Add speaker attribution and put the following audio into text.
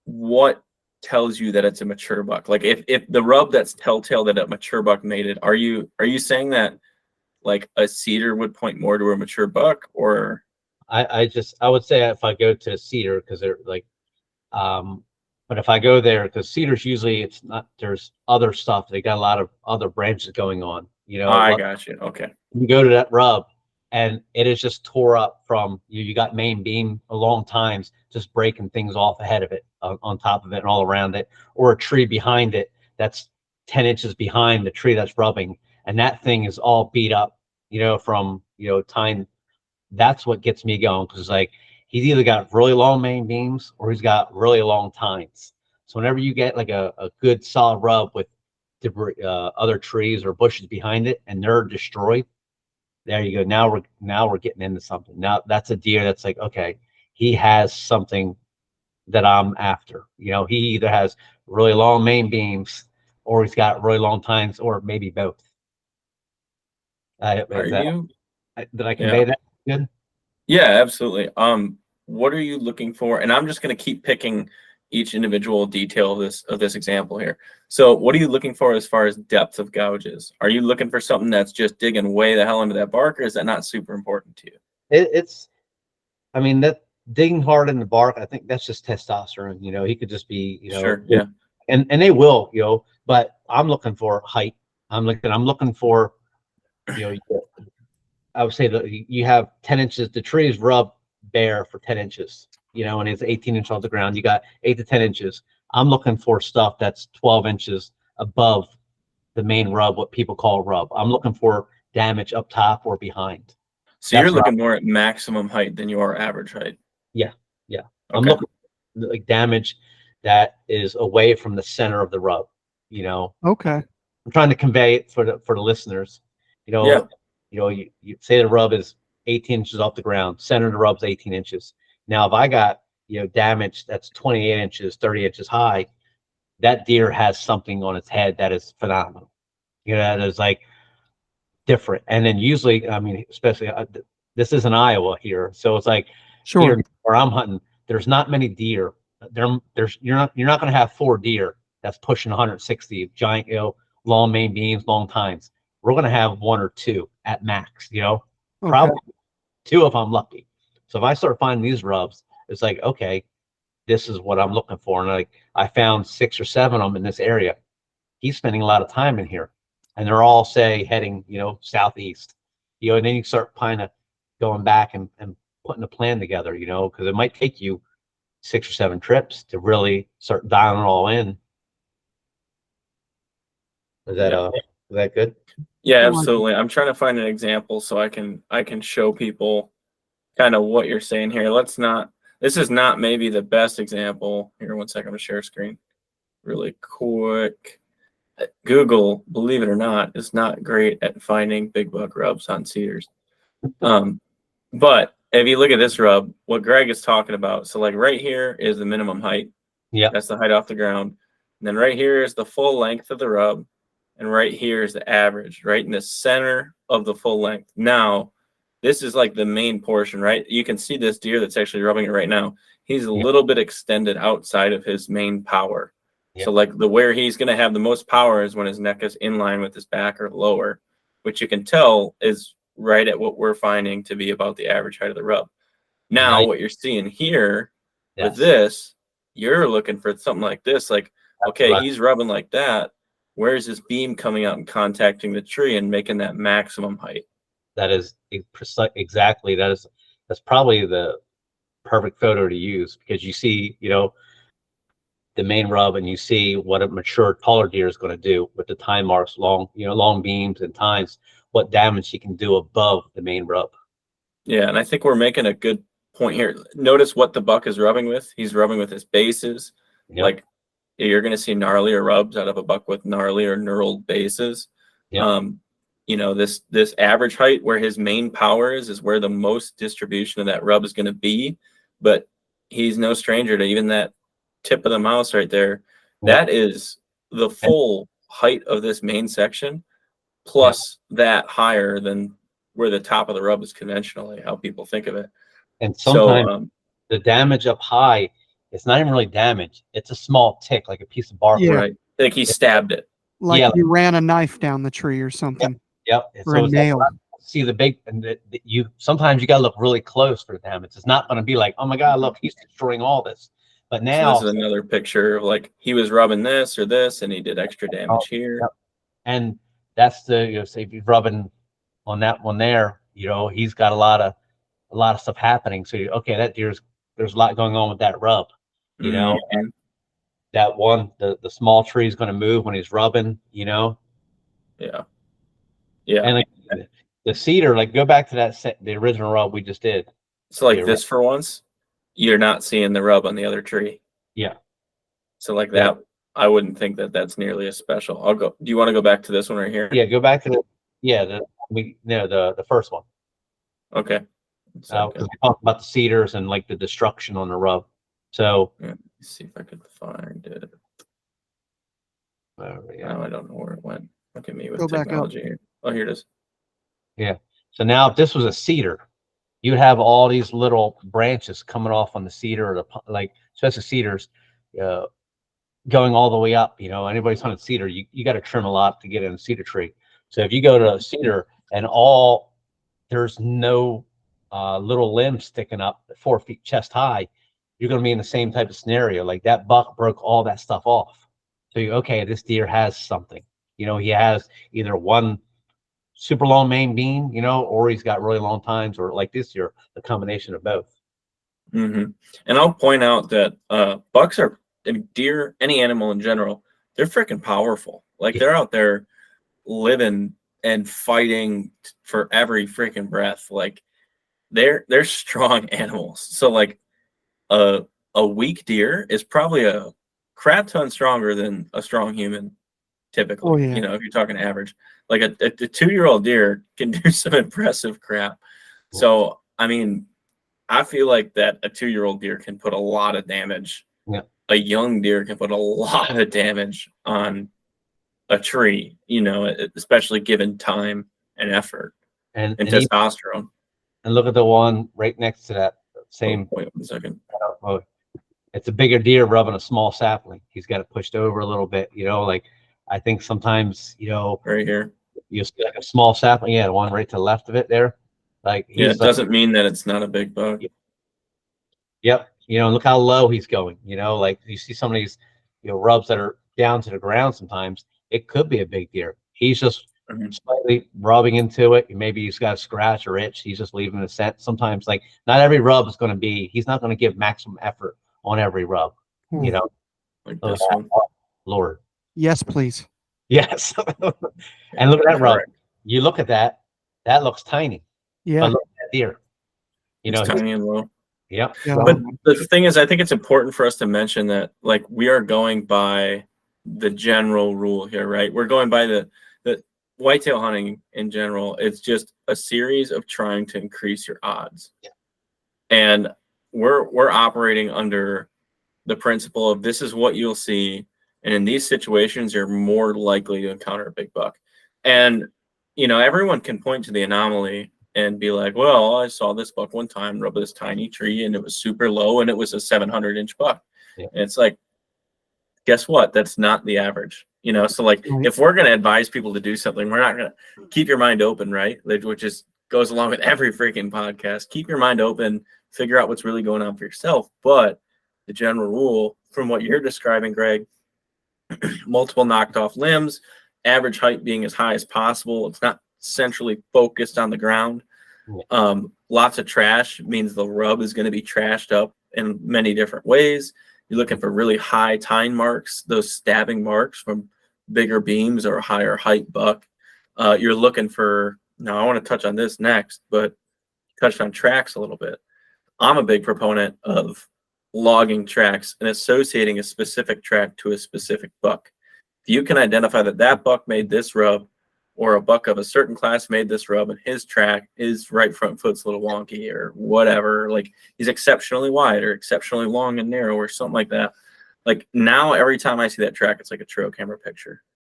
Speaker 1: what tells you that it's a mature buck? Like if the rub that's telltale that a mature buck made it, are you saying that like a cedar would point more to a mature buck, or
Speaker 2: I would say if I go to cedar, because they're like, but if I go there, because cedars usually it's not, there's other stuff. They got a lot of other branches going on.
Speaker 1: I got you. Okay.
Speaker 2: You go to that rub and it is just tore up from you got main beam a long times, just breaking things off ahead of it, on top of it and all around it, or a tree behind it that's 10 inches behind the tree that's rubbing, and that thing is all beat up, from time. That's what gets me going, because like he's either got really long main beams or he's got really long tines. So whenever you get like a good solid rub with debris, other trees or bushes behind it, and they're destroyed, there you go. Now we're getting into something. Now that's a deer that's like, okay, he has something that I'm after. He either has really long main beams or he's got really long tines, or maybe both.
Speaker 1: Are you?
Speaker 2: Did I
Speaker 1: Yeah.
Speaker 2: convey that good?
Speaker 1: Yeah, absolutely. What are you looking for? And I'm just going to keep picking each individual detail of this example here. So what are you looking for as far as depth of gouges? Are you looking for something that's just digging way the hell into that bark, or is that not super important to you?
Speaker 2: It's, I mean, that digging hard in the bark, I think that's just testosterone. He could just be,
Speaker 1: Sure. Yeah.
Speaker 2: and they will, but I'm looking for height. I'm looking for, you know, I would say that you have 10 inches, the trees rub bare for 10 inches, and it's 18 inches off the ground. You got 8 to 10 inches. I'm looking for stuff that's 12 inches above the main rub, what people call a rub. I'm looking for damage up top or behind.
Speaker 1: So you're looking more at maximum height than you are average height.
Speaker 2: Yeah. Yeah. I'm
Speaker 1: Okay.
Speaker 2: looking like damage that is away from the center of the rub,
Speaker 3: Okay.
Speaker 2: I'm trying to convey it for the listeners.
Speaker 1: Yeah.
Speaker 2: You say the rub is 18 inches off the ground, center of the rub's 18 inches. Now, if I got, damage that's 28 inches, 30 inches high, that deer has something on its head that is phenomenal. That is like different. And then usually, I mean, especially this is in Iowa here, so it's like
Speaker 3: Sure.
Speaker 2: here where I'm hunting, there's not many deer. You're not going to have 4 deer that's pushing 160 giant, long main beams, long tines. We're going to have 1 or 2 at max. Probably 2 if I'm lucky. So if I start finding these rubs, it's like, okay, this is what I'm looking for. And like I found 6 or 7 of them in this area. He's spending a lot of time in here, and they're all say heading, southeast. And then you start kind of going back and putting a plan together, because it might take you 6 or 7 trips to really start dialing it all in. Is that good?
Speaker 1: Yeah, absolutely. I'm trying to find an example so I can show people kind of what you're saying here. This is not maybe the best example. Here, 1 second, I'm gonna share screen really quick. Google, believe it or not, is not great at finding big buck rubs on cedars. But if you look at this rub, what Greg is talking about, so like right here is the minimum height.
Speaker 2: Yeah.
Speaker 1: That's the height off the ground. And then right here is the full length of the rub. And right here is the average, right in the center of the full length. Now, this is like the main portion, right? You can see this deer that's actually rubbing it right now. He's a little bit extended outside of his main power. So like where he's going to have the most power is when his neck is in line with his back or lower, which you can tell is right at what we're finding to be about the average height of the rub. Now, what you're seeing here with this, you're looking for something like this, like, okay, he's rubbing like that. Where's his beam coming out and contacting the tree and making that maximum height?
Speaker 2: That is exactly, that's probably the perfect photo to use, because you see, the main rub, and you see what a mature taller deer is going to do with the tine marks, long beams and tines, what damage he can do above the main rub.
Speaker 1: Yeah, and I think we're making a good point here. Notice what the buck is rubbing with. He's rubbing with his bases. Like you're going to see gnarlier rubs out of a buck with gnarly or knurled bases. This average height where his main power is where the most distribution of that rub is going to be. But he's no stranger to even that tip of the mouse right there. That is the full height of this main section, plus that higher than where the top of the rub is conventionally, how people think of it.
Speaker 2: And sometimes the damage up high it's not even really damaged. It's a small tick, like a piece of bark.
Speaker 3: Yeah.
Speaker 1: Right. Like he stabbed it.
Speaker 3: Like
Speaker 2: Yeah.
Speaker 3: you ran a knife down the tree or something,
Speaker 2: Yep.
Speaker 3: or a
Speaker 2: it's
Speaker 3: nail.
Speaker 2: like, see the big, and you sometimes you gotta look really close for the damage. It's not gonna be like, oh my God, look, he's destroying all this. But
Speaker 1: So
Speaker 2: now,
Speaker 1: this is another picture of like he was rubbing this or this, and he did extra damage here.
Speaker 2: yep. And that's the, say if you're rubbing on that one there, he's got a lot of stuff happening. So okay, there's a lot going on with that rub,
Speaker 1: Mhm.
Speaker 2: and that one, the small tree is going to move when he's rubbing,
Speaker 1: Yeah. Yeah.
Speaker 2: and like, the cedar, like go back to the original rub we just did.
Speaker 1: So like this for once, you're not seeing the rub on the other tree.
Speaker 2: Yeah.
Speaker 1: So like
Speaker 2: Yeah.
Speaker 1: that, I wouldn't think that that's nearly as special. I'll go. Do you want to go back to this one right here?
Speaker 2: Yeah, go back to the first one.
Speaker 1: Okay.
Speaker 2: Because we talked about the cedars and like the destruction on the rub. So
Speaker 1: yeah, let's see if I could find it.
Speaker 2: Now
Speaker 1: I don't know where it went. Look at me with
Speaker 3: Go back up.
Speaker 1: technology here. Oh, here it is.
Speaker 2: Yeah. So now if this was a cedar, you'd have all these little branches coming off on the cedar, or like especially cedars, going all the way up. Anybody's hunting cedar, you got to trim a lot to get in a cedar tree. So if you go to a cedar and there's no little limbs sticking up 4 feet chest high, you're going to be in the same type of scenario. Like that buck broke all that stuff off. So okay, this deer has something. He has either one super long main beam, or he's got really long tines, or like this year, the combination of both.
Speaker 1: Mm-hmm. And I'll point out that bucks are, and deer, any animal in general, they're freaking powerful. Like they're out there living and fighting for every freaking breath. Like they're strong animals. So like a weak deer is probably a crap ton stronger than a strong human typically.
Speaker 3: Oh, yeah.
Speaker 1: If you're talking average, like a 2-year-old deer can do some impressive crap. So I mean, I feel like that a 2-year-old deer can put a lot of damage.
Speaker 2: Yeah.
Speaker 1: A young deer can put a lot of damage on a tree, especially given time and effort and testosterone.
Speaker 2: And look at the one right next to that same.
Speaker 1: Wait 1 second.
Speaker 2: It's a bigger deer rubbing a small sapling. He's got it pushed over a little bit. Like I think sometimes
Speaker 1: right here
Speaker 2: you see like a small sapling. Yeah, the one right to the left of it there. Like
Speaker 1: it doesn't mean that it's not a big buck.
Speaker 2: Yep. Look how low he's going. Like you see some of these, rubs that are down to the ground. Sometimes it could be a big deer. He's just slightly rubbing into it. Maybe he's got a scratch or itch. He's just leaving a scent. Sometimes, like not every rub is going to be. He's not going to give maximum effort on every rub.
Speaker 1: Like this one.
Speaker 2: Lord.
Speaker 3: Yes, please.
Speaker 2: Yes. And look at that rub. You look at that. That looks tiny.
Speaker 3: Yeah.
Speaker 2: But look at that deer.
Speaker 1: It's tiny and low.
Speaker 2: Yep.
Speaker 3: Yeah.
Speaker 1: But the thing is, I think it's important for us to mention that, like, we are going by the general rule here, right? We're going by the whitetail hunting in general. It's just a series of trying to increase your odds.
Speaker 2: Yeah.
Speaker 1: And we're operating under the principle of this is what you'll see. And in these situations, you're more likely to encounter a big buck. And, everyone can point to the anomaly and be like, well, I saw this buck one time rub this tiny tree and it was super low and it was a 700-inch buck.
Speaker 2: Yeah.
Speaker 1: And it's like, guess what? That's not the average. So like if we're going to advise people to do something, we're not going to keep your mind open, right? Which just goes along with every freaking podcast. Keep your mind open, figure out what's really going on for yourself. But the general rule from what you're describing, Greg, multiple knocked off limbs, average height being as high as possible. It's not centrally focused on the ground. Lots of trash means the rub is going to be trashed up in many different ways. You're looking for really high tine marks, those stabbing marks from bigger beams or a higher height buck. You're looking for, now I want to touch on this next, but touched on tracks a little bit. I'm a big proponent of logging tracks and associating a specific track to a specific buck. If you can identify that buck made this rub, or a buck of a certain class made this rub, and his track, his right front foot's a little wonky or whatever, like he's exceptionally wide or exceptionally long and narrow or something like that. Like now, every time I see that track, it's like a trail camera picture.